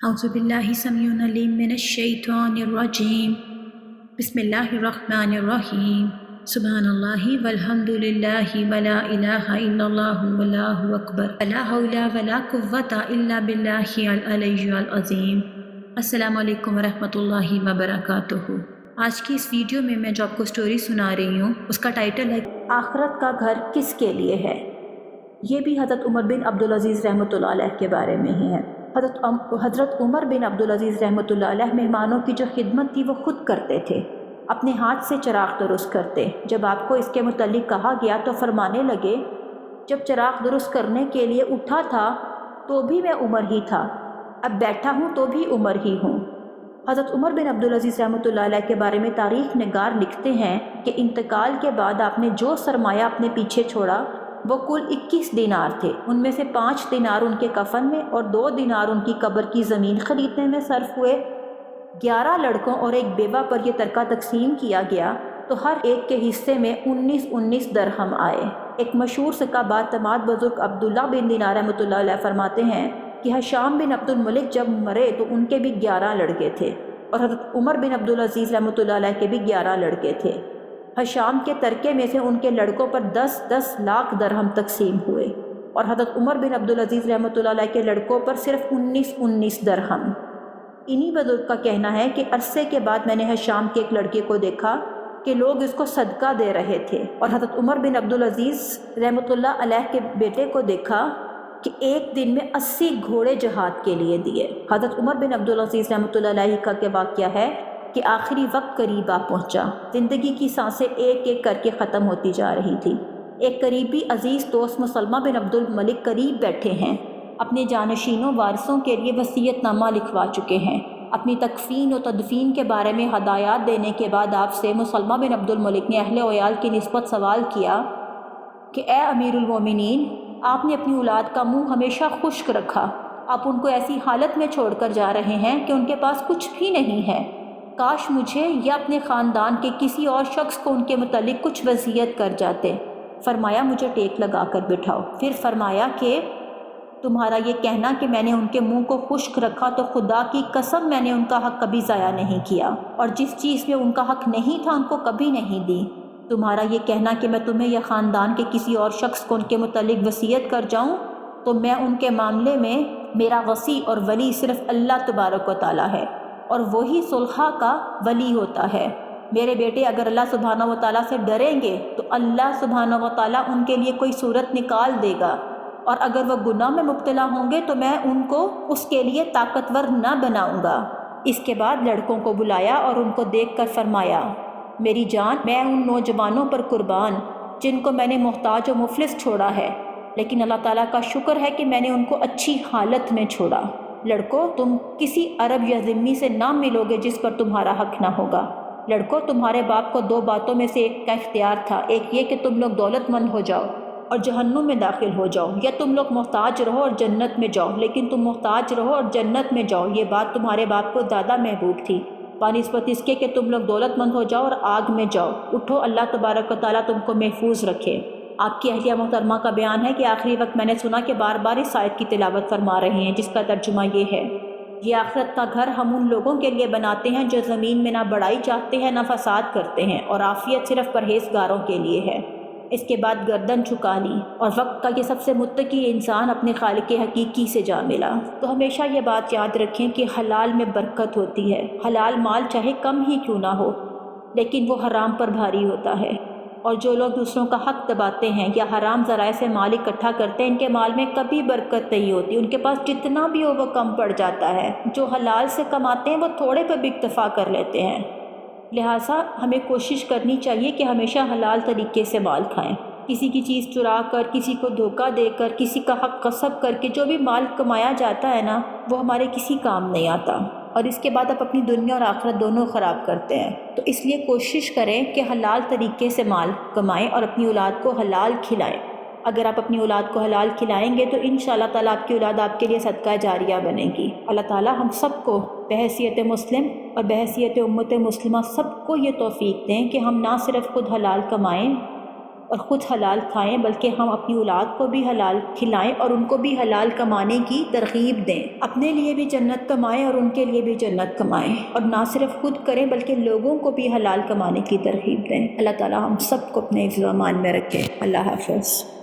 اعوذ باللہ سمیع العلیم من الشیطان الرجیم بسم اللہ الرحمن الرحیم سبحان اللہ والحمد للہ ولا الہ الا اللہ واللہ اکبر لا حول ولا قوۃ الا باللہ العلی العظیم۔ السلام علیکم ورحمۃ اللہ وبرکاتہ۔ آج کی اس ویڈیو میں جو آپ کو سٹوری سنا رہی ہوں اس کا ٹائٹل ہے آخرت کا گھر کس کے لیے ہے۔ یہ بھی حضرت عمر بن عبدالعزیز رحمۃ اللہ علیہ کے بارے میں ہی ہے۔ حضرت عمر بن عبدالعزیز رحمۃ اللہ علیہ مہمانوں کی جو خدمت تھی وہ خود کرتے تھے، اپنے ہاتھ سے چراغ درست کرتے۔ جب آپ کو اس کے متعلق کہا گیا تو فرمانے لگے، جب چراغ درست کرنے کے لیے اٹھا تھا تو بھی میں عمر ہی تھا، اب بیٹھا ہوں تو بھی عمر ہی ہوں۔ حضرت عمر بن عبدالعزیز رحمۃ اللہ علیہ کے بارے میں تاریخ نگار لکھتے ہیں کہ انتقال کے بعد آپ نے جو سرمایہ اپنے پیچھے چھوڑا وہ کل 21 دینار تھے۔ ان میں سے 5 دینار ان کے کفن میں اور 2 دینار ان کی قبر کی زمین خریدنے میں صرف ہوئے۔ 11 لڑکوں اور ایک بیوہ پر یہ ترکہ تقسیم کیا گیا تو ہر ایک کے حصے میں 19 درہم آئے۔ ایک مشہور ثقہ بااعتماد بزرگ عبداللہ بن دینار رحمۃ اللہ علیہ فرماتے ہیں کہ حشام بن عبد الملک جب مرے تو ان کے بھی 11 لڑکے تھے، اور حضرت عمر بن عبدالعزیز رحمۃ اللہ علیہ کے بھی 11 لڑکے تھے۔ حشام کے ترکے میں سے ان کے لڑکوں پر 10 لاکھ درہم تقسیم ہوئے، اور حضرت عمر بن عبدالعزیز رحمۃ اللہ علیہ کے لڑکوں پر صرف 19 درہم۔ انہی بزرگ کا کہنا ہے کہ عرصے کے بعد میں نے حشام کے ایک لڑکے کو دیکھا کہ لوگ اس کو صدقہ دے رہے تھے، اور حضرت عمر بن عبدالعزیز رحمۃ اللہ علیہ کے بیٹے کو دیکھا کہ ایک دن میں 80 گھوڑے جہاد کے لیے دیے۔ حضرت عمر بن عبدالعزیز رحمۃ اللہ علیہ کا کہ واقعہ ہے کہ آخری وقت قریب آ پہنچا، زندگی کی سانسیں ایک ایک کر کے ختم ہوتی جا رہی تھی۔ ایک قریبی عزیز دوست مسلمہ بن عبد الملک قریب بیٹھے ہیں، اپنے جانشینوں وارثوں کے لیے وصیت نامہ لکھوا چکے ہیں۔ اپنی تکفین و تدفین کے بارے میں ہدایات دینے کے بعد آپ سے مسلمہ بن عبد الملک نے اہل و عیال کی نسبت سوال کیا کہ اے امیر المومنین، آپ نے اپنی اولاد کا منہ ہمیشہ خشک رکھا، آپ ان کو ایسی حالت میں چھوڑ کر جا رہے ہیں کہ ان کے پاس کچھ بھی نہیں ہے۔ کاش مجھے یا اپنے خاندان کے کسی اور شخص کو ان کے متعلق کچھ وصیت کر جاتے۔ فرمایا مجھے ٹیک لگا کر بٹھاؤ۔ پھر فرمایا کہ تمہارا یہ کہنا کہ میں نے ان کے منہ کو خشک رکھا تو خدا کی قسم میں نے ان کا حق کبھی ضائع نہیں کیا، اور جس چیز میں ان کا حق نہیں تھا ان کو کبھی نہیں دی۔ تمہارا یہ کہنا کہ میں تمہیں یا خاندان کے کسی اور شخص کو ان کے متعلق وصیت کر جاؤں تو میں ان کے معاملے میں میرا وصی اور ولی صرف اللہ تبارک و تعالیٰ ہے، اور وہی صلحہ کا ولی ہوتا ہے۔ میرے بیٹے اگر اللہ سبحانہ و تعالیٰ سے ڈریں گے تو اللہ سبحانہ و تعالیٰ ان کے لیے کوئی صورت نکال دے گا، اور اگر وہ گناہ میں مبتلا ہوں گے تو میں ان کو اس کے لیے طاقتور نہ بناؤں گا۔ اس کے بعد لڑکوں کو بلایا اور ان کو دیکھ کر فرمایا، میری جان، میں ان نوجوانوں پر قربان جن کو میں نے محتاج و مفلس چھوڑا ہے، لیکن اللہ تعالیٰ کا شکر ہے کہ میں نے ان کو اچھی حالت میں چھوڑا۔ لڑکو، تم کسی عرب یا ذمی سے نہ ملو گے جس پر تمہارا حق نہ ہوگا۔ لڑکو، تمہارے باپ کو 2 باتوں میں سے ایک کا اختیار تھا، ایک یہ کہ تم لوگ دولت مند ہو جاؤ اور جہنم میں داخل ہو جاؤ، یا تم لوگ محتاج رہو اور جنت میں جاؤ، لیکن تم محتاج رہو اور جنت میں جاؤ۔ یہ بات تمہارے باپ کو زیادہ محبوب تھی بنسبت اس کے کہ تم لوگ دولت مند ہو جاؤ اور آگ میں جاؤ۔ اٹھو، اللہ تبارک و تعالیٰ تم کو محفوظ رکھے۔ آپ کی اہلیہ محترمہ کا بیان ہے کہ آخری وقت میں نے سنا کہ بار بار اس آیت کی تلاوت فرما رہے ہیں، جس کا ترجمہ یہ ہے، یہ آخرت کا گھر ہم ان لوگوں کے لیے بناتے ہیں جو زمین میں نہ بڑائی چاہتے ہیں نہ فساد کرتے ہیں، اور عافیت صرف پرہیزگاروں کے لیے ہے۔ اس کے بعد گردن جھکا لی، اور وقت کا یہ سب سے متقی انسان اپنے خالق حقیقی سے جا ملا۔ تو ہمیشہ یہ بات یاد رکھیں کہ حلال میں برکت ہوتی ہے۔ حلال مال چاہے کم ہی کیوں نہ ہو، لیکن وہ حرام پر بھاری ہوتا ہے، اور جو لوگ دوسروں کا حق دباتے ہیں یا حرام ذرائع سے مال اکٹھا کرتے ہیں، ان کے مال میں کبھی برکت نہیں ہوتی، ان کے پاس جتنا بھی ہو وہ کم پڑ جاتا ہے۔ جو حلال سے کماتے ہیں وہ تھوڑے پہ بھی اکتفا کر لیتے ہیں۔ لہٰذا ہمیں کوشش کرنی چاہیے کہ ہمیشہ حلال طریقے سے مال کھائیں۔ کسی کی چیز چرا کر، کسی کو دھوکہ دے کر، کسی کا حق غصب کر کے جو بھی مال کمایا جاتا ہے نا، وہ ہمارے کسی کام نہیں آتا، اور اس کے بعد آپ اپنی دنیا اور آخرت دونوں خراب کرتے ہیں۔ تو اس لیے کوشش کریں کہ حلال طریقے سے مال کمائیں اور اپنی اولاد کو حلال کھلائیں۔ اگر آپ اپنی اولاد کو حلال کھلائیں گے تو انشاءاللہ تعالیٰ آپ کی اولاد آپ کے لیے صدقہ جاریہ بنے گی۔ اللہ تعالیٰ ہم سب کو بحیثیت مسلم اور بحیثیت امت مسلمہ سب کو یہ توفیق دیں کہ ہم نہ صرف خود حلال کمائیں اور خود حلال کھائیں، بلکہ ہم اپنی اولاد کو بھی حلال کھلائیں اور ان کو بھی حلال کمانے کی ترغیب دیں، اپنے لیے بھی جنت کمائیں اور ان کے لیے بھی جنت کمائیں، اور نہ صرف خود کریں بلکہ لوگوں کو بھی حلال کمانے کی ترغیب دیں۔ اللہ تعالی ہم سب کو اپنے حفظ و امان میں رکھے۔ اللہ حافظ۔